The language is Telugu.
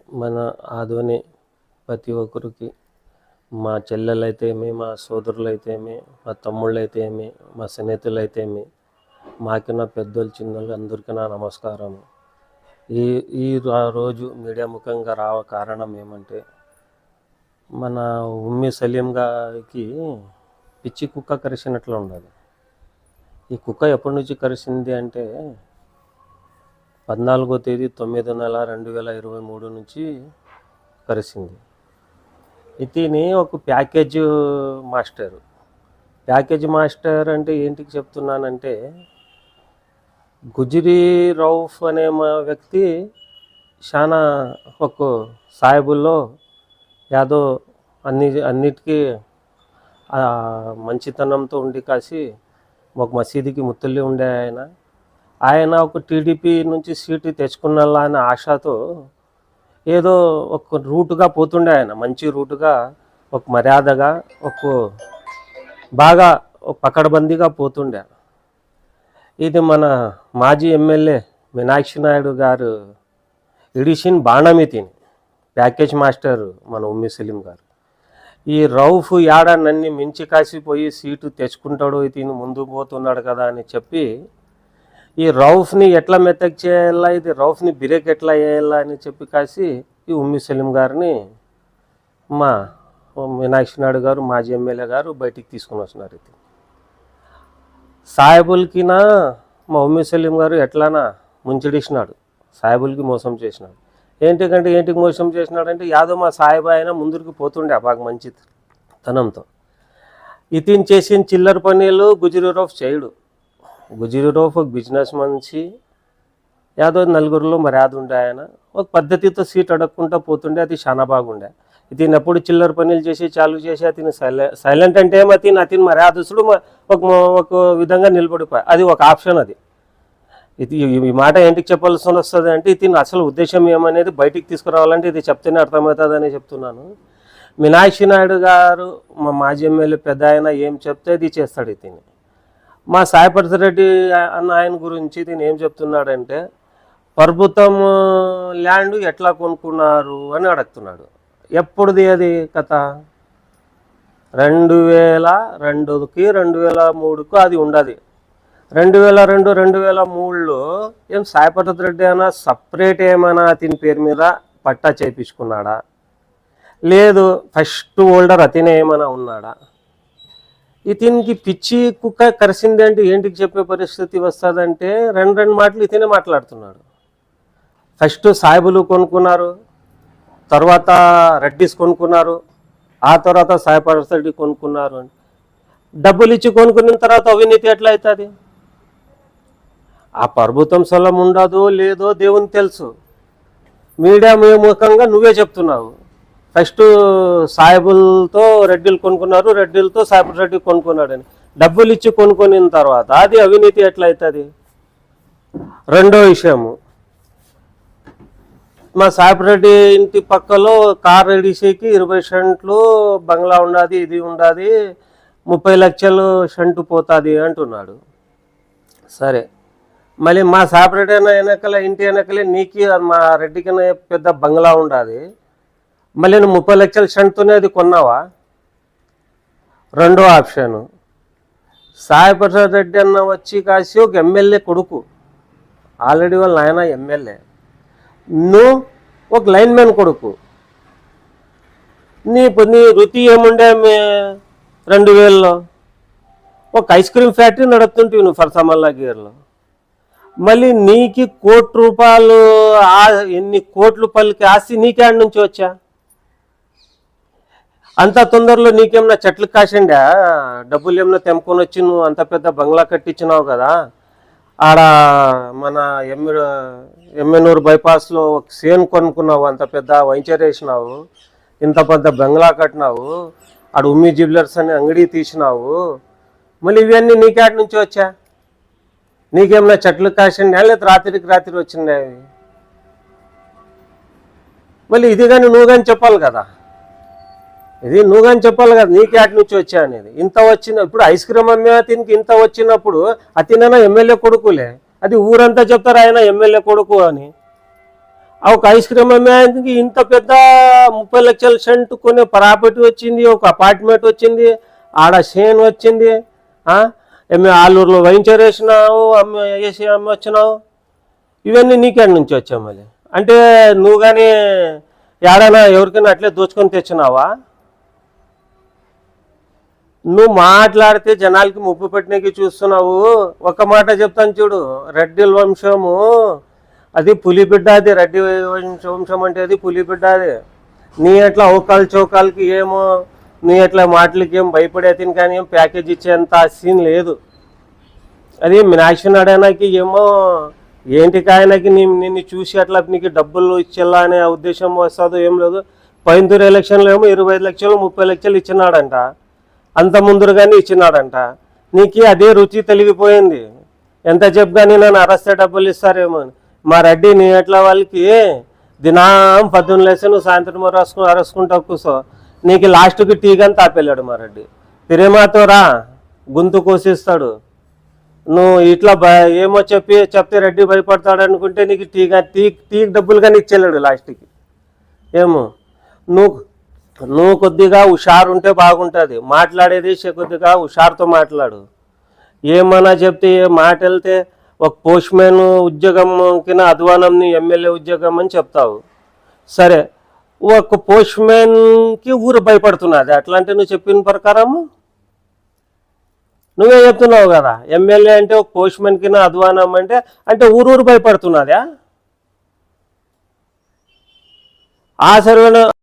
మన ఆదోని ప్రతి ఒక్కరికి మా చెల్లెలైతేమి, మా సోదరులైతేమి, మా తమ్ముళ్ళైతేమి, మా స్నేహితులైతేమి, మాకిన్న పెద్దోళ్ళు చిన్నోళ్ళు అందరికీ నా నమస్కారము. ఈ ఈ రోజు మీడియా ముఖంగా కారణం ఏమంటే, మన ఉమ్మి సలీం గారికి పిచ్చి కుక్క కరిచినట్లు ఉన్నది. ఈ కుక్క ఎప్పటి నుంచి కరిచింది అంటే 14వ తేదీ 9వ నెల 2023 నుంచి కరిచింది. ఇతని ఒక ప్యాకేజ్ మాస్టర్ అంటే ఏంటికి చెప్తున్నానంటే, గుజరీ రౌఫ్ అనే వ్యక్తి చాలా ఒక సాయిబుల్లో యాదో అన్నిటికీ మంచితనంతో ఉండి కాసి ఒక మసీదుకి ముత్తల్లి ఉండే ఆయన ఒక టీడీపీ నుంచి సీటు తెచ్చుకున్నలా అనే ఆశతో ఏదో ఒక రూటుగా పోతుండే. ఆయన మంచి రూటుగా, ఒక మర్యాదగా, ఒక బాగా పకడ్బందీగా పోతుండే. ఇది మన మాజీ ఎమ్మెల్యే మీనాక్షి నాయుడు గారు ఇడిషన్ బాణమి తిని ప్యాకేజ్ మాస్టర్ మన ఉమ్మి సలీం గారు. ఈ రౌఫ్ యాడ నన్ను మించి కాసిపోయి సీటు తెచ్చుకుంటాడు, ఇతను ముందుకు పోతున్నాడు కదా అని చెప్పి ఈ రౌఫ్ని ఎట్లా మెత్తక్ చేయాలా, ఇది రౌఫ్ని బ్రేక్ ఎట్లా వేయాలా అని చెప్పి కాసి ఈ ఉమ్మి సలీం గారిని మా మీనాక్షి నాయుడు గారు మాజీ ఎమ్మెల్యే గారు బయటికి తీసుకుని వస్తున్నారు. ఇది సాయిబుల్కినా మా ఉమ్మి సలీం గారు ఎట్లానా ముంచడిసినాడు, సాయిబుల్కి మోసం చేసినాడు. ఏంటికి మోసం చేసినాడంటే, యాదో మా సాయిబు ఆయన ముందుకు పోతుండే బాగా మంచి తనంతో. ఇతను చేసిన చిల్లర పనులు గుజరీ రౌఫ్ చేయడు. గుజరీ రౌఫ్ ఒక బిజినెస్ మనిషి, యాదో నలుగురిలో మర్యాద ఉండే. ఆయన ఒక పద్ధతితో సీట్ అడగకుండా పోతుండే, అది చాలా బాగుండే. ఇతను ఎప్పుడు చిల్లర పనులు చేసి చాలు చేసి అతను సైలెంట్ అంటే అతను మర్యాదస్తుడు ఒక విధంగా నిలబడిపోయి, అది ఒక ఆప్షన్. అది ఈ మాట ఏంటికి చెప్పాల్సి వస్తుంది అంటే, ఇతను అసలు ఉద్దేశం ఏమనేది బయటికి తీసుకురావాలంటే ఇది చెప్తేనే అర్థమవుతుందని చెప్తున్నాను. మీనాక్షి నాయుడు గారు మా మాజీ ఎమ్మెల్యే పెద్ద ఆయన ఏం చెప్తే ఇది చేస్తాడు. ఇతను మా సాయిపర్తి రెడ్డి అన్న ఆయన గురించి ఇతను ఏం చెప్తున్నాడంటే, ప్రభుత్వం ల్యాండ్ ఎట్లా కొనుక్కున్నారు అని అడుగుతున్నాడు. ఎప్పుడుది అది కథ? 2002కి 2003కు అది ఉండదు. 2002, 2003లో ఏం సాయిపర్తి రెడ్డి అయినా సపరేట్ ఏమైనా అతని పేరు మీద పట్టా చేయించుకున్నాడా, లేదు ఫస్ట్ హోల్డర్ అతనే ఏమైనా ఉన్నాడా? ఇతనికి పిచ్చి కుక్క కరిసింది అంటే ఏంటికి చెప్పే పరిస్థితి వస్తుందంటే, రెండు మాటలు ఇతనే మాట్లాడుతున్నాడు. ఫస్ట్ సాయిబులు కొనుక్కున్నారు, తర్వాత రెడ్డిస్ కొనుక్కున్నారు, ఆ తర్వాత సాయిపర్తి రెడ్డి కొనుక్కున్నారు అని డబ్బులు ఇచ్చి కొనుక్కున్న తర్వాత అవినీతి ఎట్లా అవుతుంది? ఆ ప్రభుత్వం స్థలం ఉండదో లేదో దేవుని తెలుసు. మీడియా ముఖంగా నువ్వే చెప్తున్నావు, ఫస్ట్ సాయిబులతో రెడ్డిలు కొనుక్కున్నారు, రెడ్డిలతో సాయిబుల్ రెడ్డి కొనుక్కున్నాడని. డబ్బులు ఇచ్చి కొనుక్కున్న తర్వాత అది అవినీతి ఎట్లా అవుతుంది? రెండో విషయము, మా సాయిబుల్ రెడ్డి ఇంటి పక్కలో కార్ రెడీసేకి 20 సెంట్లు బంగ్లా ఉండాది, ఇది ఉండాది, 30 లక్షలు సెంటు పోతుంది అంటున్నాడు. సరే, మళ్ళీ మా సాయిబుల్ రెడ్డి వెనకల ఇంటి వెనకలే నీకు మా రెడ్డికి పెద్ద బంగ్లా ఉండాది, మళ్ళీ నువ్వు 30 లక్షల సెంటుతోనే అది కొన్నావా? రెండో ఆప్షను, సాయిపర్తి రెడ్డి అన్న వచ్చి కాసి ఒక ఎమ్మెల్యే కొడుకు, ఆల్రెడీ వాళ్ళ నాయన ఎమ్మెల్యే, నువ్వు ఒక లైన్ మ్యాన్ కొడుకు. నీ వృత్తి ఏముండే 2000లో ఒక ఐస్ క్రీమ్ ఫ్యాక్టరీ నడుపుతుంటివి నువ్వు ఫర్సమల్లాగిరిలో. మళ్ళీ నీకు ₹1 ఎన్ని కోట్ల పల్లికి ఆస్తి నీకేడ నుంచి వచ్చా? అంత తొందరలో నీకేమన్నా చెట్లు కాసిండా? డబ్బులు ఏమన్నా తెంపుకొని వచ్చి నువ్వు అంత పెద్ద బంగ్లా కట్టించినావు కదా. ఆడ మన ఎమ్మెనూరు బైపాస్లో ఒక సేన్ కొనుక్కున్నావు, అంత పెద్ద వెంచర్ వేసినావు, ఇంత పెద్ద బంగ్లా కట్టినావు, ఆడ ఉమ్మి జ్యువెలర్స్ అని అంగడి తీసినావు. మళ్ళీ ఇవన్నీ నీకేడ నుంచి వచ్చా? నీకేమన్నా చెట్లు కాసిండా లేదా రాత్రికి రాత్రి వచ్చినాయి? మళ్ళీ ఇది కానీ నువ్వు కానీ చెప్పాలి కదా, నీకేట నుంచి వచ్చా అనేది. ఇంత వచ్చిన ఇప్పుడు ఐస్ క్రీమ్ అమ్మే అతనికి ఇంత వచ్చినప్పుడు అతనైనా ఎమ్మెల్యే కొడుకులే, అది ఊరంతా చెప్తారు ఆయన ఎమ్మెల్యే కొడుకు అని. ఒక ఐస్ క్రీమ్ అమ్మేందుకు ఇంత పెద్ద 30 లక్షల సెంట్ కొనే ప్రాపర్టీ వచ్చింది, ఒక అపార్ట్మెంట్ వచ్చింది, ఆడ షేన్ వచ్చింది. ఆలూరులో వైంచర్ వేసినావు, వేసి అమ్మి వచ్చినావు. ఇవన్నీ నీకేళ్ళ నుంచి వచ్చావు మళ్ళీ. అంటే నువ్వు కానీ ఏడైనా ఎవరికైనా అట్లే దోచుకొని తెచ్చినావా? నువ్వు మాట్లాడితే జనాలకి ముప్పు పెట్టినకి చూస్తున్నావు. ఒక మాట చెప్తాను చూడు, రెడ్డిల వంశము అది పులిబిడ్డ, అది రెడ్డి వంశం అంటే అది పులిబిడ్డ. అది నీ ఎట్లా అవకాలు చౌకాలకి ఏమో, నీ ఎట్లా మాటలకి ఏం భయపడేతిని కానీ ఏం ప్యాకేజ్ ఇచ్చేంత సీన్ లేదు. అది మీనాక్షి నడనాకి ఏమో ఏంటికి ఆయనకి నిన్ను చూసి అట్లా నీకు డబ్బులు ఇచ్చేలా అనే ఉద్దేశం వస్తుందో ఏం లేదు. పైంతూరు ఎలక్షన్లో ఏమో 25 లక్షలు 30 లక్షలు ఇచ్చినాడంట, అంత ముందుగానే ఇచ్చినాడంట. నీకు అదే రుచి తెలిగిపోయింది. ఎంత చెప్పగానే నన్ను అరెస్ట్ డబ్బులు ఇస్తారేమో. మా రెడ్డి నీ ఎట్లా వాళ్ళకి దినం 18 లేసి నువ్వు సాయంత్రం అరసుకుంటా కూర్చో, నీకు లాస్ట్కి టీ కానీ తాపెళ్ళాడు మా రెడ్డి. తిరేమాతో రా, గొంతు కోసిస్తాడు. నువ్వు ఇట్లా ఏమో చెప్తే రెడ్డి భయపడతాడు అనుకుంటే నీకు టీ డబ్బులు కానీ ఇచ్చేళ్ళాడు లాస్ట్కి. ఏమో నువ్వు కొద్దిగా హుషారు ఉంటే బాగుంటుంది. మాట్లాడేది కొద్దిగా హుషారుతో మాట్లాడు. ఏమన్నా చెప్తే మాట వెళ్తే ఒక పోస్ట్మ్యాన్ ఉద్యోగం కింద అధ్వానంని ఎమ్మెల్యే ఉద్యోగం అని చెప్తావు. సరే, ఒక పోస్ట్మ్యాన్కి ఊరు భయపడుతున్నది. అట్లాంటి నువ్వు చెప్పిన ప్రకారము నువ్వే చెప్తున్నావు కదా, ఎమ్మెల్యే అంటే ఒక పోస్ట్మ్యాన్ కింద అధ్వానం అంటే ఊరు భయపడుతున్నదా? ఆ సర్వేలో